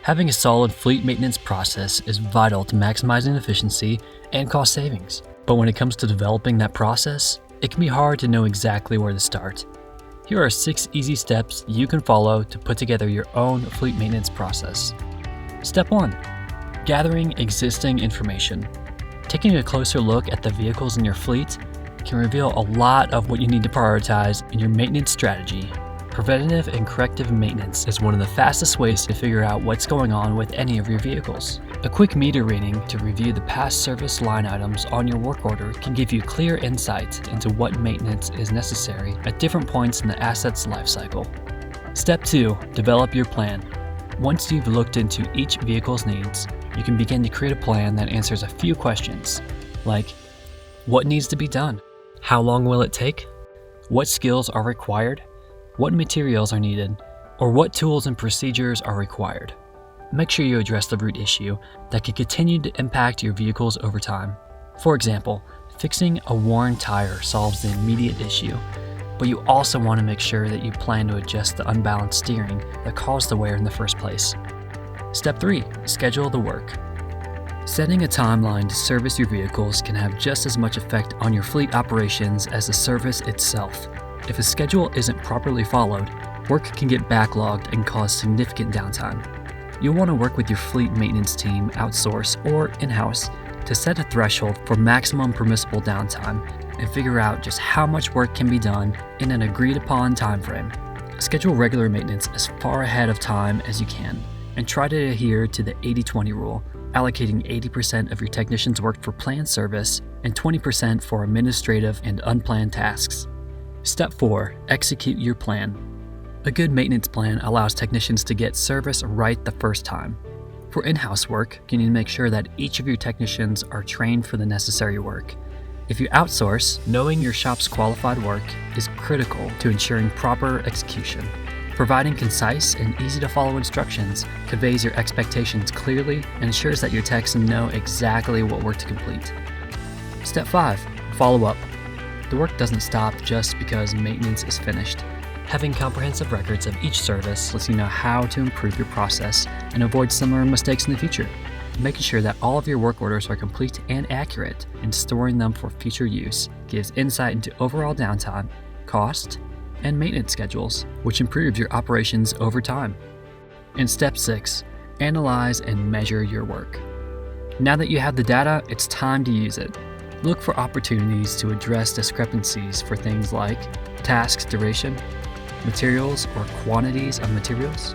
Having a solid fleet maintenance process is vital to maximizing efficiency and cost savings. But when it comes to developing that process, it can be hard to know exactly where to start. Here are 6 easy steps you can follow to put together your own fleet maintenance process. Step 1. Gathering existing information. Taking a closer look at the vehicles in your fleet can reveal a lot of what you need to prioritize in your maintenance strategy. Preventative and corrective maintenance is one of the fastest ways to figure out what's going on with any of your vehicles. A quick meter reading to review the past service line items on your work order can give you clear insight into what maintenance is necessary at different points in the asset's life cycle. Step 2. Develop your plan. Once you've looked into each vehicle's needs, you can begin to create a plan that answers a few questions, like what needs to be done? How long will it take? What skills are required? What materials are needed? Or what tools and procedures are required? Make sure you address the root issue that could continue to impact your vehicles over time. For example, fixing a worn tire solves the immediate issue, but you also want to make sure that you plan to adjust the unbalanced steering that caused the wear in the first place. Step 3. Schedule the work. Setting a timeline to service your vehicles can have just as much effect on your fleet operations as the service itself. If a schedule isn't properly followed, work can get backlogged and cause significant downtime. You'll want to work with your fleet maintenance team, outsource, or in-house to set a threshold for maximum permissible downtime and figure out just how much work can be done in an agreed-upon time frame. Schedule regular maintenance as far ahead of time as you can, and try to adhere to the 80-20 rule, allocating 80% of your technicians' work for planned service and 20% for administrative and unplanned tasks. Step 4. Execute your plan. A good maintenance plan allows technicians to get service right the first time. For in-house work, you need to make sure that each of your technicians are trained for the necessary work. If you outsource, knowing your shop's qualified work is critical to ensuring proper execution. Providing concise and easy-to-follow instructions conveys your expectations clearly and ensures that your techs know exactly what work to complete. Step 5. Follow up. The work doesn't stop just because maintenance is finished. Having comprehensive records of each service lets you know how to improve your process and avoid similar mistakes in the future. Making sure that all of your work orders are complete and accurate and storing them for future use gives insight into overall downtime, cost, and maintenance schedules, which improves your operations over time. And step 6, analyze and measure your work. Now that you have the data, it's time to use it. Look for opportunities to address discrepancies for things like task duration, materials or quantities of materials,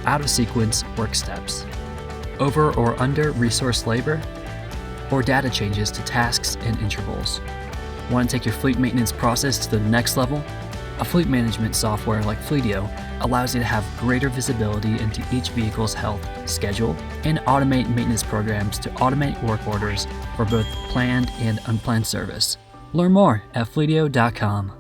out-of-sequence work steps, over or under resource labor, or data changes to tasks and intervals. Want to take your fleet maintenance process to the next level? A fleet management software like Fleetio allows you to have greater visibility into each vehicle's health, schedule, and automate maintenance programs to automate work orders for both planned and unplanned service. Learn more at Fleetio.com.